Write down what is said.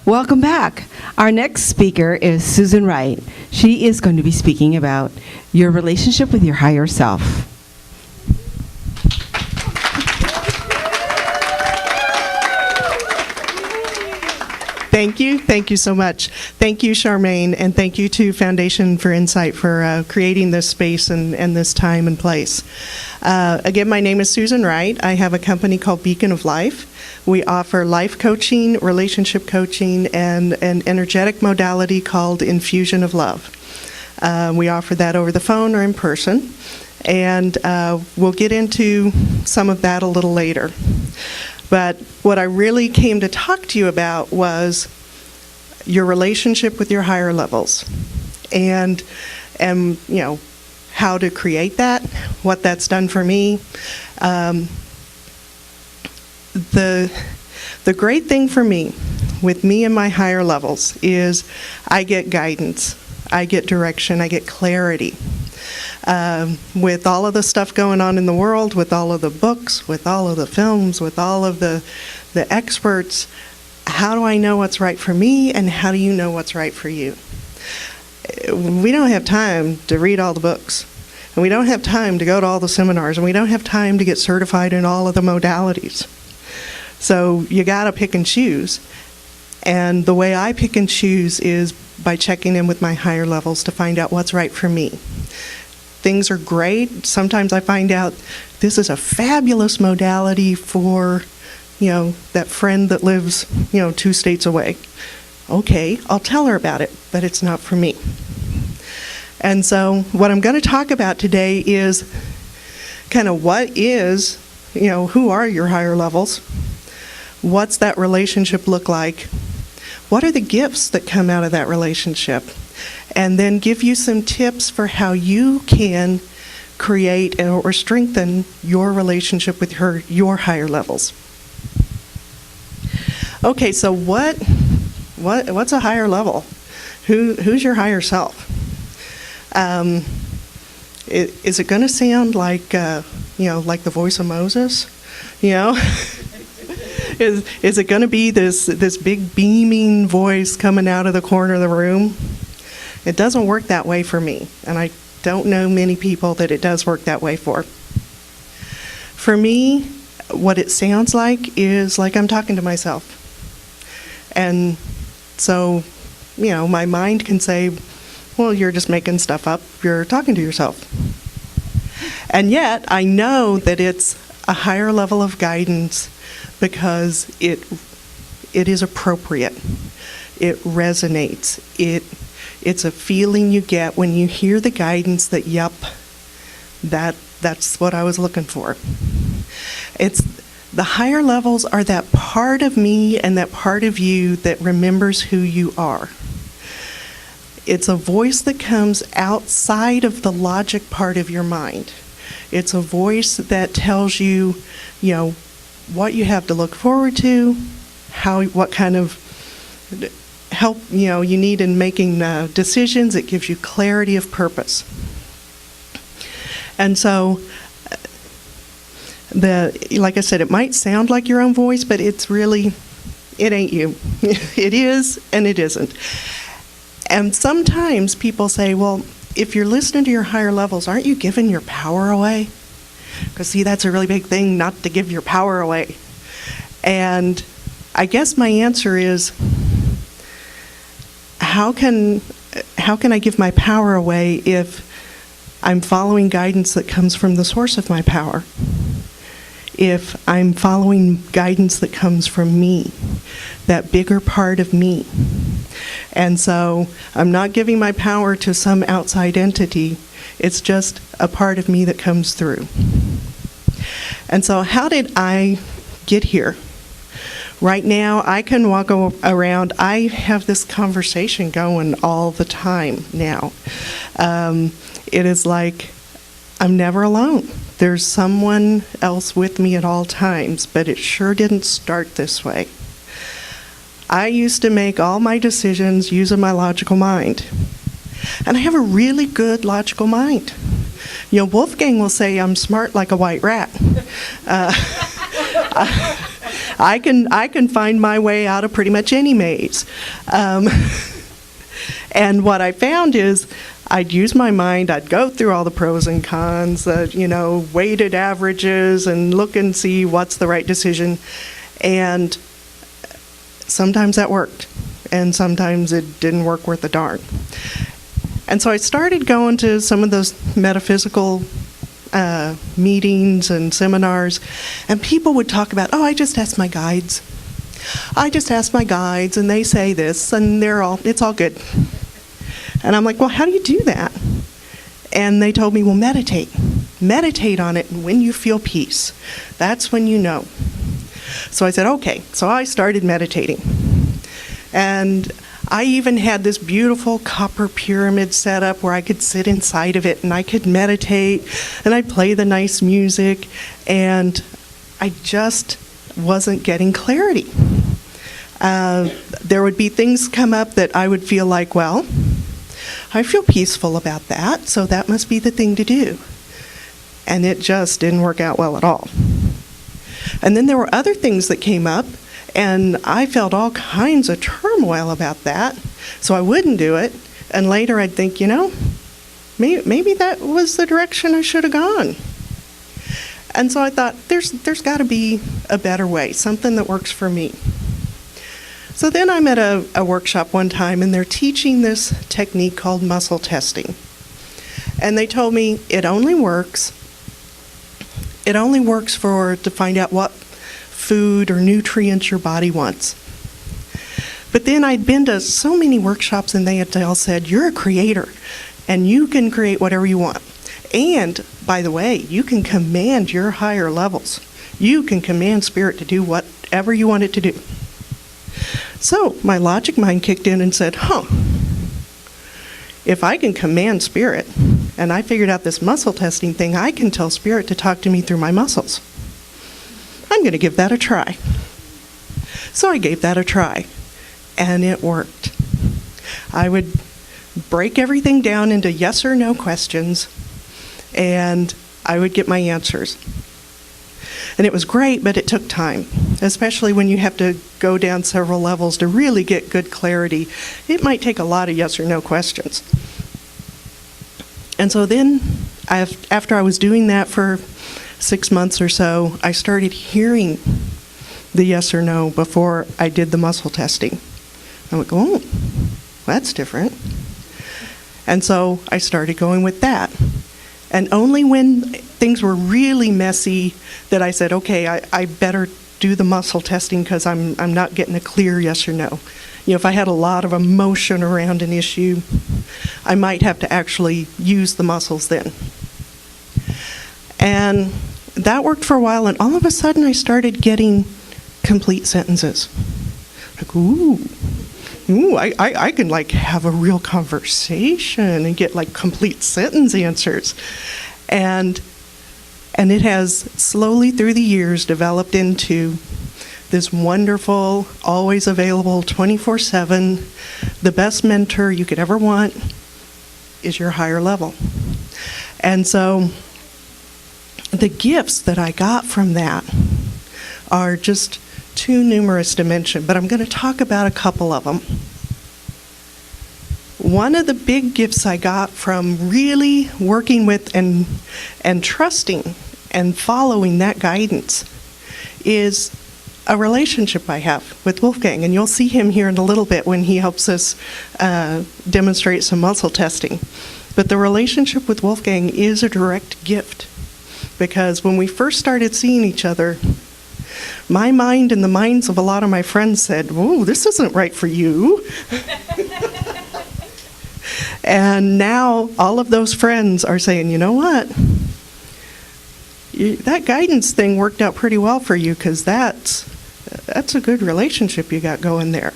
Welcome back. Our next speaker is Susan Wright. She is going to be speaking about your relationship with your higher self. Thank you. Thank you so much. Thank you, Charmaine, and thank you to Foundation for Insight for creating this space and this time and place. Again, my name is Susan Wright. I have a company called Beacon of Life. We offer life coaching, relationship coaching, and an energetic modality called Infusion of Love. We offer that over the phone or in person, and we'll get into some of that a little later. But what I really came to talk to you about was your relationship with your higher levels, and how to create that, what that's done for me. The great thing for me, with me and my higher levels, is I get guidance, I get direction, I get clarity. With all of the stuff going on in the world, with all of the books, with all of the films, with all of the experts, how do I know what's right for me, and how do you know what's right for you? We don't have time to read all the books, and we don't have time to go to all the seminars, and we don't have time to get certified in all of the modalities. So you got to pick and choose. And the way I pick and choose is by checking in with my higher levels to find out what's right for me. Things are great. Sometimes I find out this is a fabulous modality for, that friend that lives, 2 states away. Okay, I'll tell her about it, but it's not for me. And so what I'm going to talk about today is kind of what is, who are your higher levels? What's that relationship look like? What are the gifts that come out of that relationship? And then give you some tips for how you can create or strengthen your relationship with your higher levels. Okay, so what's a higher level? Who's your higher self? Is it going to sound like like the voice of Moses? Is it going to be this big beaming voice coming out of the corner of the room? It doesn't work that way for me, and I don't know many people that it does work that way for. For me, what it sounds like is like I'm talking to myself. And so, my mind can say, well, you're just making stuff up. You're talking to yourself. And yet, I know that it's a higher level of guidance because it is appropriate. It resonates. It's a feeling you get when you hear the guidance that, yep, that's what I was looking for. It's the higher levels are that part of me and that part of you that remembers who you are. It's a voice that comes outside of the logic part of your mind. It's a voice that tells you, what you have to look forward to, what kind of help you need in making decisions. It gives you clarity of purpose. And so, like I said, it might sound like your own voice, but it ain't you. It is and it isn't. And sometimes people say, well, if you're listening to your higher levels, aren't you giving your power away? Because, see, that's a really big thing, not to give your power away. And I guess my answer is, how can I give my power away if I'm following guidance that comes from the source of my power? If I'm following guidance that comes from me, that bigger part of me. And so I'm not giving my power to some outside entity. It's just a part of me that comes through. And so how did I get here? Right now, I can walk around. I have this conversation going all the time now. It is like I'm never alone. There's someone else with me at all times, but it sure didn't start this way. I used to make all my decisions using my logical mind. And I have a really good logical mind. Wolfgang will say I'm smart like a white rat. I can find my way out of pretty much any maze. And what I found is I'd use my mind, I'd go through all the pros and cons, weighted averages, and look and see what's the right decision. And sometimes that worked, and sometimes it didn't work worth a darn. And so I started going to some of those metaphysical meetings and seminars, and people would talk about, I just asked my guides. I just asked my guides, and they say this, and it's all good. And I'm like, well, how do you do that? And they told me, well, meditate. Meditate on it, and when you feel peace, that's when you know. So I said, okay. So I started meditating. And I even had this beautiful copper pyramid set up where I could sit inside of it, and I could meditate, and I'd play the nice music, and I just wasn't getting clarity. There would be things come up that I would feel like, well, I feel peaceful about that, so that must be the thing to do. And it just didn't work out well at all. And then there were other things that came up, and I felt all kinds of turmoil about that, so I wouldn't do it. And later I'd think, maybe that was the direction I should have gone. And so I thought, there's got to be a better way, something that works for me. So then I'm at a workshop one time, and they're teaching this technique called muscle testing. And they told me it only works to find out what food or nutrients your body wants. But then I'd been to so many workshops, and they had all said, you're a creator, and you can create whatever you want. And, by the way, you can command your higher levels. You can command spirit to do whatever you want it to do. So my logic mind kicked in and said, if I can command spirit, and I figured out this muscle testing thing, I can tell spirit to talk to me through my muscles. I'm going to give that a try. So I gave that a try, and it worked. I would break everything down into yes or no questions, and I would get my answers. And it was great, but it took time, especially when you have to go down several levels to really get good clarity. It might take a lot of yes or no questions. And so then, after I was doing that for 6 months or so, I started hearing the yes or no before I did the muscle testing. I would go, that's different. And so I started going with that. And only when things were really messy that I said, okay, I better do the muscle testing because I'm not getting a clear yes or no. If I had a lot of emotion around an issue, I might have to actually use the muscles then. And that worked for a while, and all of a sudden I started getting complete sentences. Like, I can have a real conversation and get complete sentence answers. And it has slowly through the years developed into this wonderful, always available 24/7, the best mentor you could ever want is your higher level. And so the gifts that I got from that are just too numerous to mention, but I'm going to talk about a couple of them. One of the big gifts I got from really working with and trusting and following that guidance is a relationship I have with Wolfgang, and you'll see him here in a little bit when he helps us demonstrate some muscle testing. But the relationship with Wolfgang is a direct gift, because when we first started seeing each other, my mind and the minds of a lot of my friends said, "Whoa, this isn't right for you." And now all of those friends are saying, you know what? That guidance thing worked out pretty well for you, because that's a good relationship you got going there.